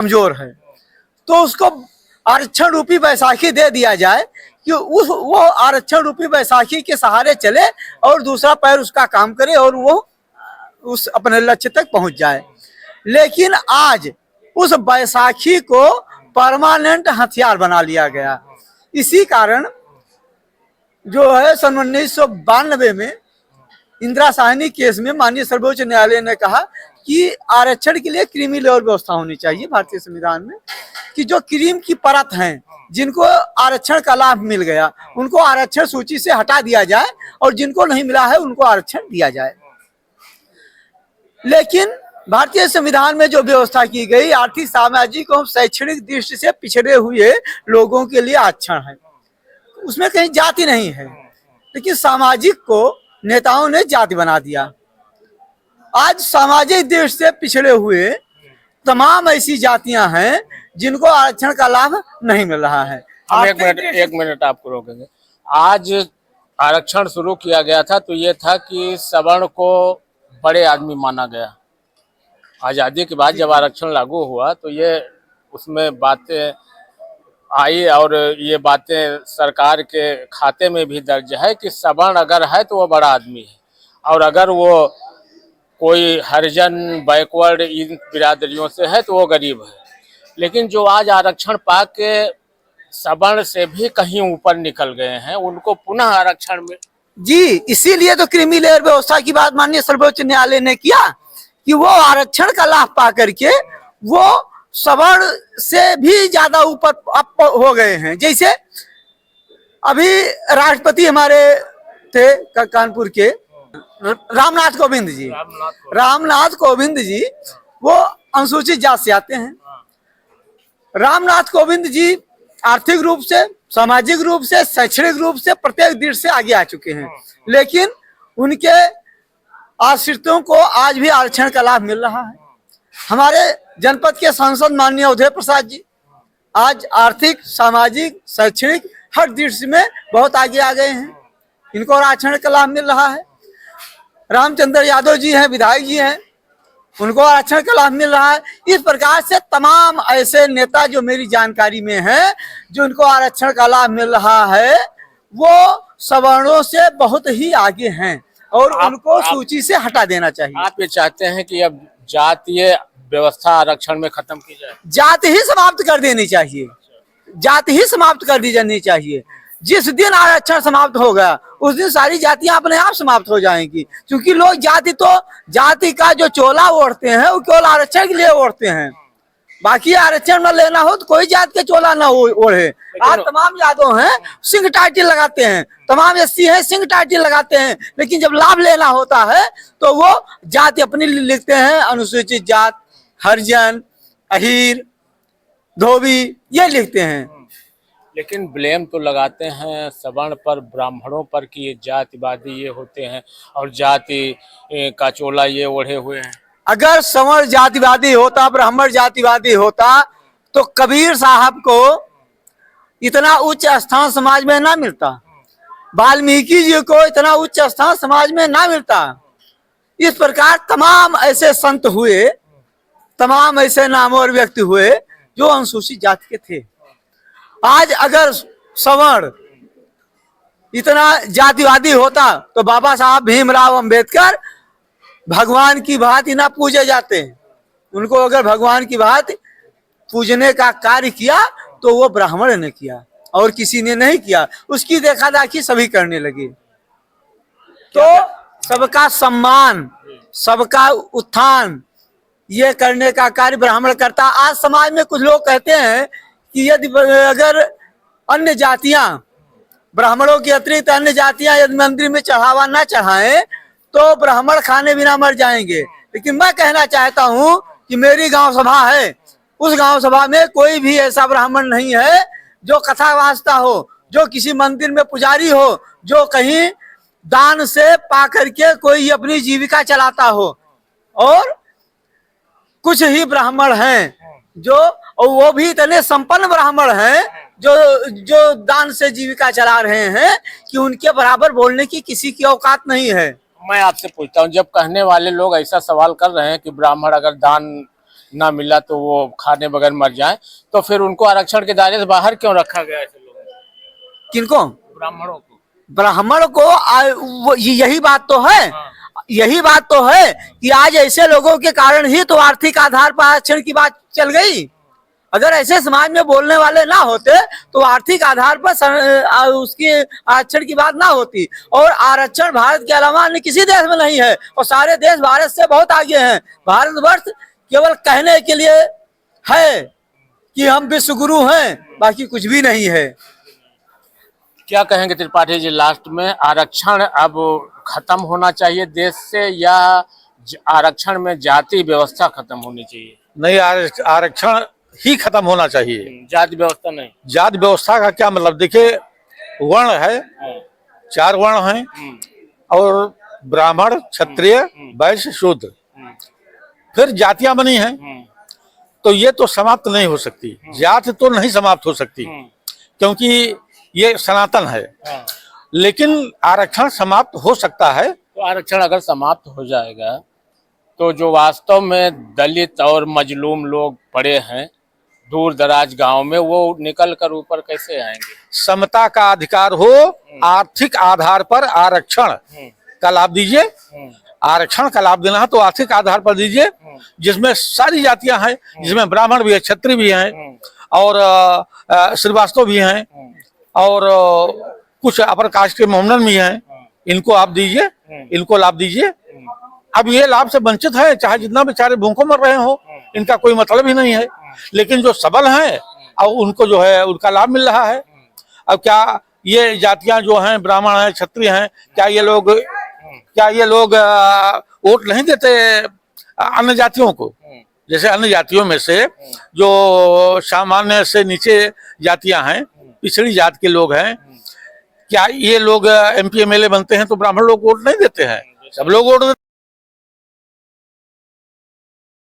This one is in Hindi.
कमजोर है, तो उसको आरक्षण रूपी बैसाखी दे दिया जाए कि वो आरक्षण रूपी बैसाखी के सहारे चले और दूसरा पैर उसका काम करे और वो उस अपने लक्ष्य तक पहुंच जाए। लेकिन आज उस बैसाखी को परमानेंट हथियार बना लिया गया। इसी कारण जो है सन 1992 में इंदिरा साहनी केस में माननीय सर्वोच्च न्यायालय ने कहा कि आरक्षण के लिए क्रीमी लेवल व्यवस्था होनी चाहिए भारतीय संविधान में, कि जो क्रीम की परत हैं जिनको आरक्षण का लाभ मिल गया उनको आरक्षण सूची से हटा दिया जाए और जिनको नहीं मिला है उनको आरक्षण दिया जाए। लेकिन भारतीय संविधान में जो व्यवस्था की गई आर्थिक, सामाजिक और शैक्षणिक दृष्टि से पिछड़े हुए लोगों के लिए आरक्षण है, उसमें कहीं जाति नहीं है, लेकिन सामाजिक को नेताओं ने जाति बना दिया। आज सामाजिक दृष्टि से पिछड़े हुए तमाम ऐसी जातियां हैं जिनको आरक्षण का लाभ नहीं मिल रहा है। हम एक मिनट आपको रोकेंगे। आज आरक्षण शुरू किया गया था तो ये था कि सवर्ण को बड़े आदमी माना गया। आज़ादी के बाद जब आरक्षण लागू हुआ तो ये उसमें बातें आई और ये बातें सरकार के खाते में भी दर्ज है कि सवर्ण अगर है तो वो बड़ा आदमी है और अगर वो कोई हरिजन, बैकवर्ड इन बिरादरियों से है तो वो गरीब है। लेकिन जो आज आरक्षण पा के सवर्ण से भी कहीं ऊपर निकल गए हैं उनको पुनः आरक्षण में जी, इसीलिए तो क्रीमी लेयर व्यवस्था की बात माननीय सर्वोच्च न्यायालय ने किया कि वो आरक्षण का लाभ पा करके वो सवर्ण से भी ज्यादा ऊपर अप हो गए हैं। जैसे अभी राष्ट्रपति हमारे थे कानपुर के रामनाथ कोविंद जी वो अनुसूचित जाति से आते हैं। रामनाथ कोविंद जी आर्थिक रूप से, सामाजिक रूप से, शैक्षणिक रूप से प्रत्येक दृष्टि से आगे आ चुके हैं, लेकिन उनके आश्रितों को आज भी आरक्षण का लाभ मिल रहा है। हमारे जनपद के सांसद माननीय उदय प्रसाद जी आज आर्थिक, सामाजिक, शैक्षणिक हर दृष्टि में बहुत आगे आ गए हैं, इनको आरक्षण का लाभ मिल रहा है। रामचंद्र यादव जी हैं, विधायक जी हैं, उनको आरक्षण का लाभ मिल रहा है। इस प्रकार से तमाम ऐसे नेता जो मेरी जानकारी में हैं जो उनको आरक्षण का लाभ मिल रहा है वो सवर्णों से बहुत ही आगे हैं और उनको सूची से हटा देना चाहिए। आप ये चाहते हैं कि अब जातीय व्यवस्था आरक्षण में खत्म की जाए? जाति ही समाप्त कर देनी चाहिए, जाति ही समाप्त कर दी जानी चाहिए। जिस दिन आरक्षण समाप्त होगा उस दिन सारी जातियां अपने आप समाप्त हो जाएंगी, क्योंकि लोग जाति का जो चोला ओढ़ते हैं वो केवल आरक्षण के लिए ओढ़ते हैं। बाकी आरक्षण न लेना हो तो कोई जात के चोला न ओढ़े। आज तमाम यादव हैं सिंह टाइटल लगाते हैं, तमाम एससी हैं सिंह टाइटल लगाते हैं, लेकिन जब लाभ लेना होता है तो वो जाति अपनी लिखते हैं, अनुसूचित जात, हरिजन, अहीर, धोबी ये लिखते हैं। लेकिन ब्लेम तो लगाते हैं सवर्ण पर, ब्राह्मणों पर कि ये जातिवादी ये होते हैं और जाति का चोला ये ओढ़े हुए हैं। अगर सवर्ण जातिवादी होता, ब्राह्मण जातिवादी होता तो कबीर साहब को इतना उच्च स्थान समाज में ना मिलता, वाल्मीकि जी को इतना उच्च स्थान समाज में ना मिलता। इस प्रकार तमाम ऐसे संत हुए, तमाम ऐसे नामवर व्यक्ति हुए जो अनुसूचित जाति के थे। आज अगर सवर्ण इतना जातिवादी होता तो बाबा साहब भीमराव अंबेडकर भगवान की भांति ना पूजे जाते। उनको अगर भगवान की भांति पूजने का कार्य किया तो वो ब्राह्मण ने किया और किसी ने नहीं किया, उसकी देखा दाखी सभी करने लगे। तो सबका सम्मान, सबका उत्थान ये करने का कार्य ब्राह्मण करता। आज समाज में कुछ लोग कहते हैं कि यदि अगर अन्य जातियां, ब्राह्मणों की अतिरिक्त अन्य जातियां यदि मंदिर में चढ़ावा ना चढ़ाएं तो ब्राह्मण खाने बिना मर जाएंगे। लेकिन मैं कहना चाहता हूं कि मेरी गांव सभा है, उस गांव सभा में कोई भी ऐसा ब्राह्मण नहीं है जो कथा वाचता हो, जो किसी मंदिर में पुजारी हो, जो कहीं दान से पा करके कोई अपनी जीविका चलाता हो। और कुछ ही ब्राह्मण हैं जो, और वो भी इतने संपन्न ब्राह्मण हैं जो दान से जीविका चला रहे हैं कि उनके बराबर बोलने की किसी की औकात नहीं है। मैं आपसे पूछता हूँ, जब कहने वाले लोग ऐसा सवाल कर रहे हैं कि ब्राह्मण अगर दान ना मिला तो वो खाने बगैर मर जाए, तो फिर उनको आरक्षण के दायरे से बाहर क्यों रखा गया ऐसे लोगों को? किनको? ब्राह्मणों को। ब्राह्मण को यही बात तो है, यही बात तो है कि आज ऐसे लोगों के कारण ही तो आर्थिक आधार पर आरक्षण की बात चल गई। अगर ऐसे समाज में बोलने वाले ना होते तो आर्थिक आधार पर उसकी आरक्षण की बात ना होती। और आरक्षण भारत के अलावा अन्य किसी देश में नहीं है, और सारे देश भारत से बहुत आगे हैं। भारतवर्ष केवल कहने के लिए है कि हम विश्व गुरु हैं, बाकी कुछ भी नहीं है। क्या कहेंगे त्रिपाठी जी लास्ट में, आरक्षण अब खत्म होना चाहिए देश से, या आरक्षण में जाति व्यवस्था खत्म होनी चाहिए? नहीं, आरक्षण ही खत्म होना चाहिए, जाति व्यवस्था नहीं। जाति व्यवस्था का क्या मतलब? देखिए, वर्ण है, 4 वर्ण हैं, और ब्राह्मण, क्षत्रिय, वैश्य, शूद्र, फिर जातियां बनी हैं। तो ये तो समाप्त नहीं हो सकती, जाति तो नहीं समाप्त हो सकती, क्योंकि ये सनातन है। लेकिन आरक्षण समाप्त हो सकता है। तो आरक्षण अगर समाप्त हो जाएगा तो जो वास्तव में दलित और मजलूम लोग पड़े हैं दूर दराज गांव में, वो निकल कर ऊपर कैसे आएंगे? समता का अधिकार हो, आर्थिक आधार पर आरक्षण का लाभ दीजिए। आरक्षण का लाभ देना है तो आर्थिक आधार पर दीजिए, जिसमें सारी जातियां हैं, जिसमें ब्राह्मण भी है, क्षत्रिय भी हैं, और श्रीवास्तव भी हैं, और कुछ अपर कास्ट के मोहम्मदन भी हैं। इनको आप दीजिए, इनको लाभ दीजिए। अब ये लाभ से वंचित है, चाहे जितना बेचारे भूखों मर रहे हो, इनका कोई मतलब ही नहीं है। लेकिन जो सबल हैं, और उनको जो है उनका लाभ मिल रहा है। अब क्या ये जातियां जो हैं, ब्राह्मण हैं, क्षत्रिय हैं, क्या ये लोग वोट नहीं देते अन्य जातियों को? जैसे अन्य जातियों में से जो सामान्य से नीचे जातियां हैं, पिछड़ी जात के लोग हैं, क्या ये लोग MP MLA बनते हैं तो ब्राह्मण लोग वोट नहीं देते हैं? सब लोग वोट